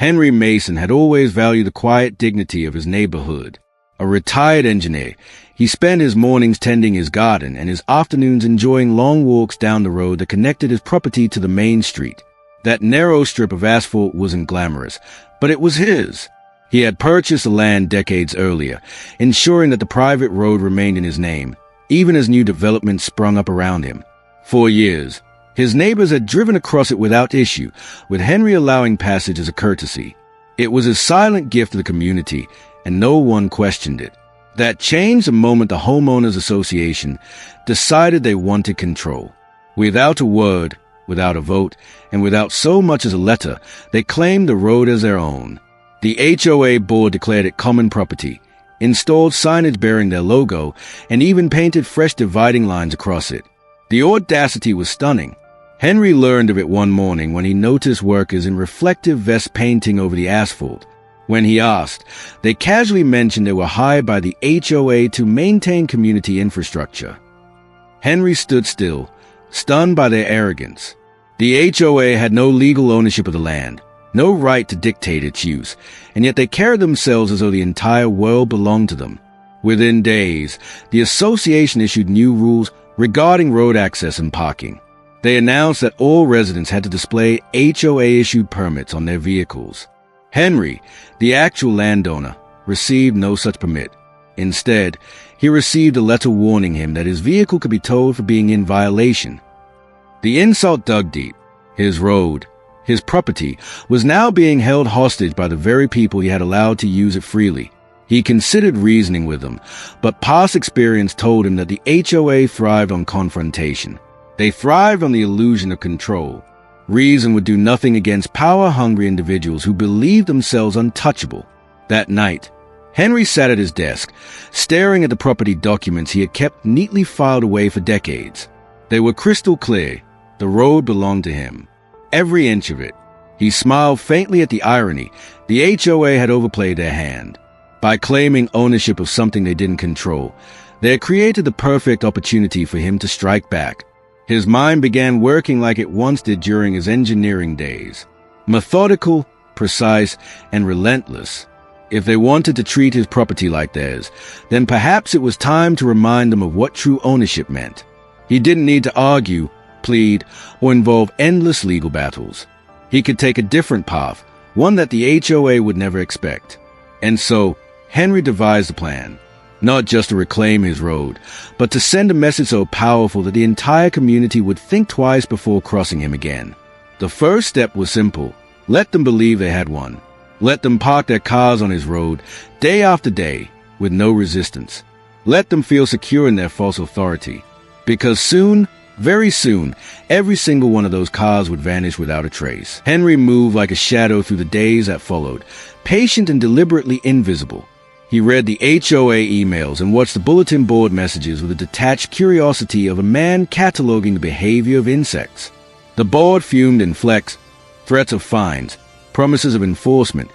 Henry Mason had always valued the quiet dignity of his neighborhood. A retired engineer, he spent his mornings tending his garden and his afternoons enjoying long walks down the road that connected his property to the main street. That narrow strip of asphalt wasn't glamorous, but it was his. He had purchased the land decades earlier, ensuring that the private road remained in his name, even as new developments sprung up around him. For years, his neighbors had driven across it without issue, with Henry allowing passage as a courtesy. It was a silent gift to the community, and no one questioned it. That changed the moment the Homeowners Association decided they wanted control. Without a word, without a vote, and without so much as a letter, they claimed the road as their own. The HOA board declared it common property, installed signage bearing their logo, and even painted fresh dividing lines across it. The audacity was stunning. Henry learned of it one morning when he noticed workers in reflective vests painting over the asphalt. When he asked, they casually mentioned they were hired by the HOA to maintain community infrastructure. Henry stood still, stunned by their arrogance. The HOA had no legal ownership of the land, no right to dictate its use, and yet they carried themselves as though the entire world belonged to them. Within days, the association issued new rules regarding road access and parking. They announced that all residents had to display HOA-issued permits on their vehicles. Henry, the actual landowner, received no such permit. Instead, he received a letter warning him that his vehicle could be towed for being in violation. The insult dug deep. His road, his property, was now being held hostage by the very people he had allowed to use it freely. He considered reasoning with them, but past experience told him that the HOA thrived on confrontation. They thrived on the illusion of control. Reason would do nothing against power-hungry individuals who believed themselves untouchable. That night, Henry sat at his desk, staring at the property documents he had kept neatly filed away for decades. They were crystal clear. The road belonged to him. Every inch of it. He smiled faintly at the irony. The HOA had overplayed their hand. By claiming ownership of something they didn't control, they had created the perfect opportunity for him to strike back. His mind began working like it once did during his engineering days. Methodical, precise, and relentless. If they wanted to treat his property like theirs, then perhaps it was time to remind them of what true ownership meant. He didn't need to argue, plead, or involve endless legal battles. He could take a different path, one that the HOA would never expect. And so, Henry devised a plan, not just to reclaim his road, but to send a message so powerful that the entire community would think twice before crossing him again. The first step was simple. Let them believe they had one. Let them park their cars on his road, day after day, with no resistance. Let them feel secure in their false authority. Because soon, very soon, every single one of those cars would vanish without a trace. Henry moved like a shadow through the days that followed, patient and deliberately invisible. He read the HOA emails and watched the bulletin board messages with a detached curiosity of a man cataloging the behavior of insects. The board fumed in flecks, threats of fines, promises of enforcement,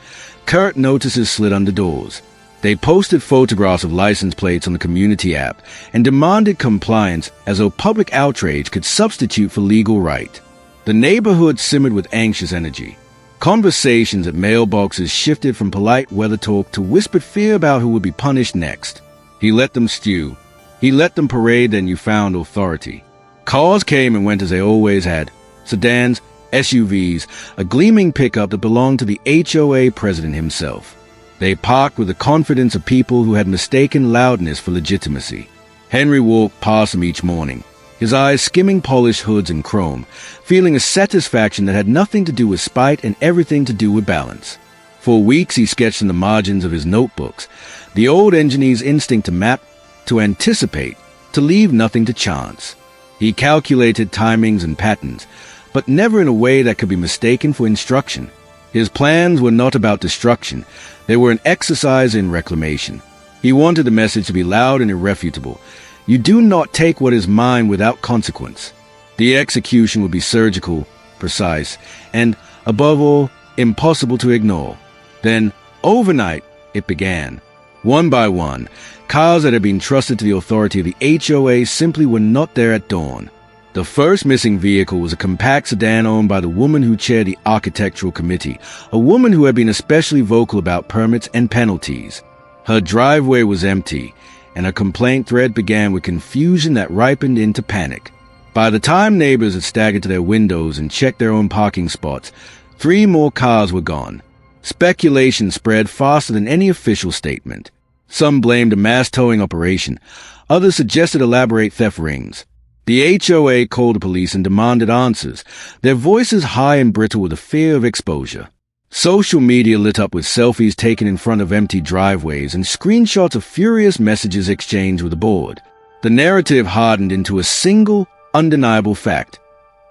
curt notices slid under doors. They posted photographs of license plates on the community app and demanded compliance as though public outrage could substitute for legal right. The neighborhood simmered with anxious energy. Conversations at mailboxes shifted from polite weather talk to whispered fear about who would be punished next. He let them stew. He let them parade their newfound authority. Cars came and went as they always had. Sedans, SUVs, a gleaming pickup that belonged to the HOA president himself. They parked with the confidence of people who had mistaken loudness for legitimacy. Henry walked past them each morning, his eyes skimming polished hoods and chrome, feeling a satisfaction that had nothing to do with spite and everything to do with balance. For weeks he sketched in the margins of his notebooks, the old engineer's instinct to map, to anticipate, to leave nothing to chance. He calculated timings and patterns, but never in a way that could be mistaken for instruction. His plans were not about destruction. They were an exercise in reclamation. He wanted the message to be loud and irrefutable. You do not take what is mine without consequence. The execution would be surgical, precise, and, above all, impossible to ignore. Then, overnight, it began. One by one, cars that had been trusted to the authority of the HOA simply were not there at dawn. The first missing vehicle was a compact sedan owned by the woman who chaired the architectural committee, a woman who had been especially vocal about permits and penalties. Her driveway was empty, and her complaint thread began with confusion that ripened into panic. By the time neighbors had staggered to their windows and checked their own parking spots, 3 more cars were gone. Speculation spread faster than any official statement. Some blamed a mass towing operation. Others suggested elaborate theft rings. The HOA called the police and demanded answers, their voices high and brittle with the fear of exposure. Social media lit up with selfies taken in front of empty driveways and screenshots of furious messages exchanged with the board. The narrative hardened into a single, undeniable fact.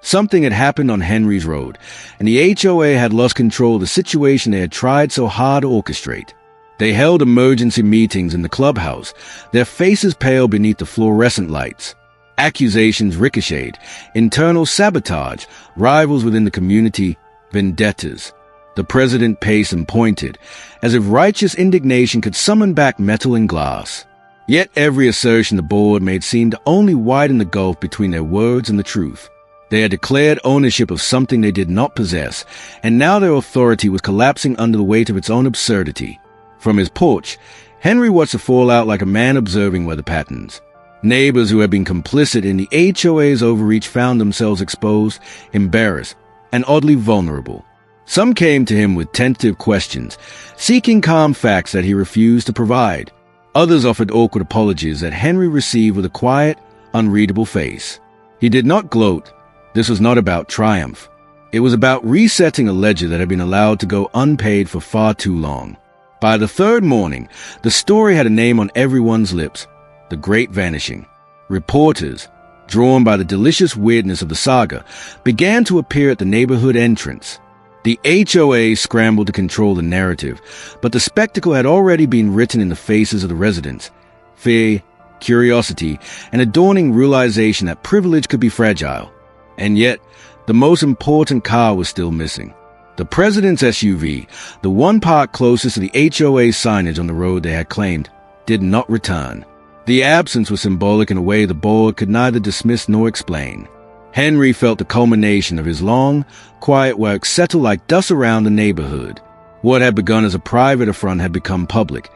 Something had happened on Henry's Road, and the HOA had lost control of the situation they had tried so hard to orchestrate. They held emergency meetings in the clubhouse, their faces pale beneath the fluorescent lights. Accusations ricocheted, internal sabotage, rivals within the community, vendettas. The president paced and pointed, as if righteous indignation could summon back metal and glass. Yet every assertion the board made seemed to only widen the gulf between their words and the truth. They had declared ownership of something they did not possess, and now their authority was collapsing under the weight of its own absurdity. From his porch, Henry watched the fallout like a man observing weather patterns. Neighbors who had been complicit in the HOA's overreach found themselves exposed, embarrassed, and oddly vulnerable. Some came to him with tentative questions, seeking calm facts that he refused to provide. Others offered awkward apologies that Henry received with a quiet, unreadable face. He did not gloat. This was not about triumph. It was about resetting a ledger that had been allowed to go unpaid for far too long. By the 3rd morning, the story had a name on everyone's lips: the Great Vanishing. Reporters, drawn by the delicious weirdness of the saga, began to appear at the neighborhood entrance. The HOA scrambled to control the narrative, but the spectacle had already been written in the faces of the residents. Fear, curiosity, and a dawning realization that privilege could be fragile. And yet, the most important car was still missing. The president's SUV, the one parked closest to the HOA signage on the road they had claimed, did not return. The absence was symbolic in a way the board could neither dismiss nor explain. Henry felt the culmination of his long, quiet work settle like dust around the neighborhood. What had begun as a private affront had become public,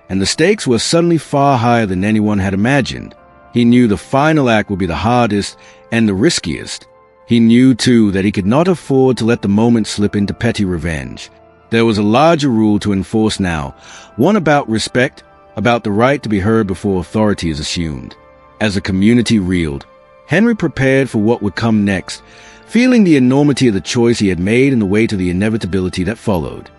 and the stakes were suddenly far higher than anyone had imagined. He knew the final act would be the hardest and the riskiest. He knew, too, that he could not afford to let the moment slip into petty revenge. There was a larger rule to enforce now, one about respect, about the right to be heard before authority is assumed. As the community reeled, Henry prepared for what would come next, feeling the enormity of the choice he had made and the weight of the inevitability that followed.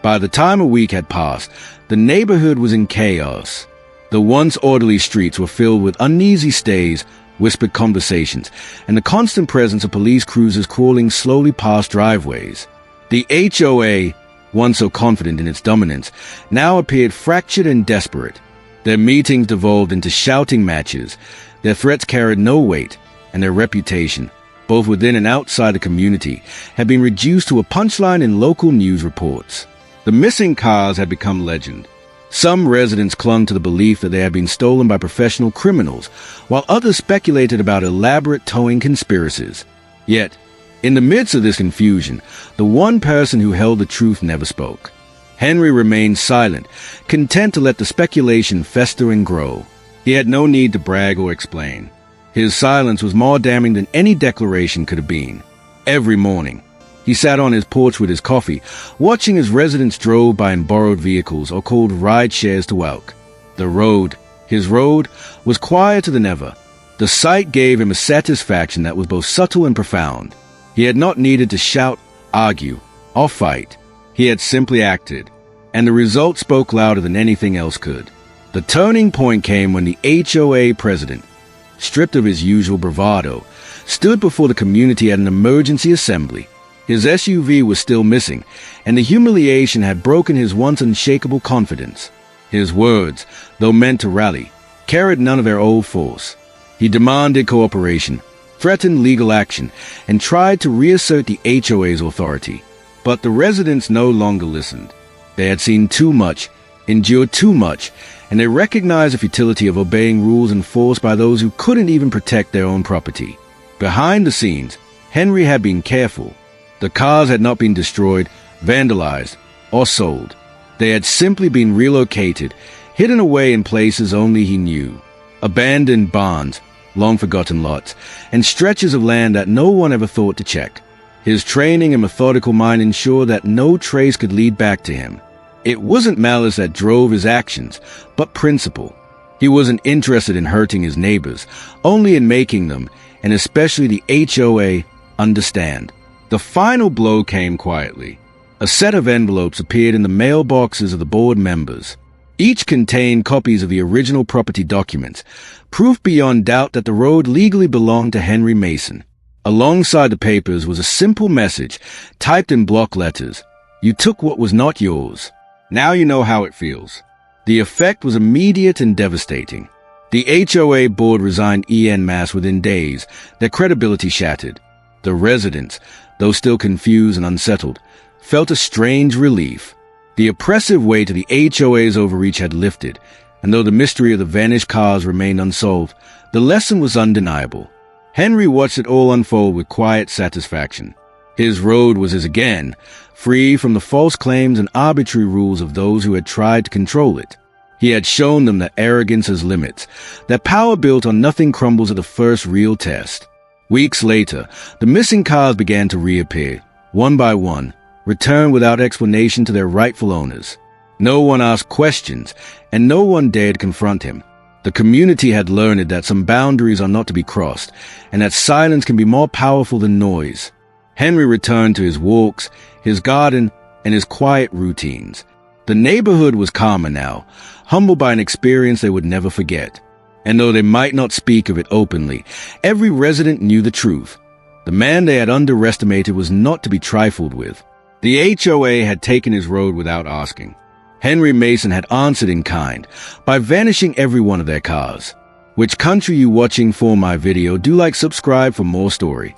By the time a week had passed, the neighborhood was in chaos. The once orderly streets were filled with uneasy stays, whispered conversations, and the constant presence of police cruisers crawling slowly past driveways. The HOA, once so confident in its dominance, now appeared fractured and desperate. Their meetings devolved into shouting matches. Their threats carried no weight, and their reputation, both within and outside the community, had been reduced to a punchline in local news reports. The missing cars had become legend. Some residents clung to the belief that they had been stolen by professional criminals, while others speculated about elaborate towing conspiracies. Yet, in the midst of this confusion, the one person who held the truth never spoke. Henry remained silent, content to let the speculation fester and grow. He had no need to brag or explain. His silence was more damning than any declaration could have been. Every morning, he sat on his porch with his coffee, watching as residents drove by in borrowed vehicles or called ride shares to work. His road, was quieter than ever. The sight gave him a satisfaction that was both subtle and profound. He had not needed to shout, argue, or fight. He had simply acted, and the result spoke louder than anything else could. The turning point came when the HOA president, stripped of his usual bravado, stood before the community at an emergency assembly. His SUV was still missing, and the humiliation had broken his once unshakable confidence. His words, though meant to rally, carried none of their old force. He demanded cooperation, threatened legal action, and tried to reassert the HOA's authority. But the residents no longer listened. They had seen too much, endured too much, and they recognized the futility of obeying rules enforced by those who couldn't even protect their own property. Behind the scenes, Henry had been careful. The cars had not been destroyed, vandalized, or sold. They had simply been relocated, hidden away in places only he knew. Abandoned barns, long-forgotten lots, and stretches of land that no one ever thought to check. His training and methodical mind ensured that no trace could lead back to him. It wasn't malice that drove his actions, but principle. He wasn't interested in hurting his neighbors, only in making them, and especially the HOA, understand. The final blow came quietly. A set of envelopes appeared in the mailboxes of the board members. Each contained copies of the original property documents, proof beyond doubt that the road legally belonged to Henry Mason. Alongside the papers was a simple message, typed in block letters. You took what was not yours. Now you know how it feels. The effect was immediate and devastating. The HOA board resigned en masse within days, their credibility shattered. The residents, though still confused and unsettled, felt a strange relief. The oppressive weight of the HOA's overreach had lifted, and though the mystery of the vanished cars remained unsolved, the lesson was undeniable. Henry watched it all unfold with quiet satisfaction. His road was his again, free from the false claims and arbitrary rules of those who had tried to control it. He had shown them that arrogance has limits, that power built on nothing crumbles at the first real test. Weeks later, the missing cars began to reappear, one by one, returned without explanation to their rightful owners. No one asked questions, and no one dared confront him. The community had learned that some boundaries are not to be crossed, and that silence can be more powerful than noise. Henry returned to his walks, his garden, and his quiet routines. The neighborhood was calmer now, humbled by an experience they would never forget. And though they might not speak of it openly, every resident knew the truth. The man they had underestimated was not to be trifled with. The HOA had taken his road without asking. Henry Mason had answered in kind, by vanishing every one of their cars. Which country you watching for my video? Do like, subscribe for more story.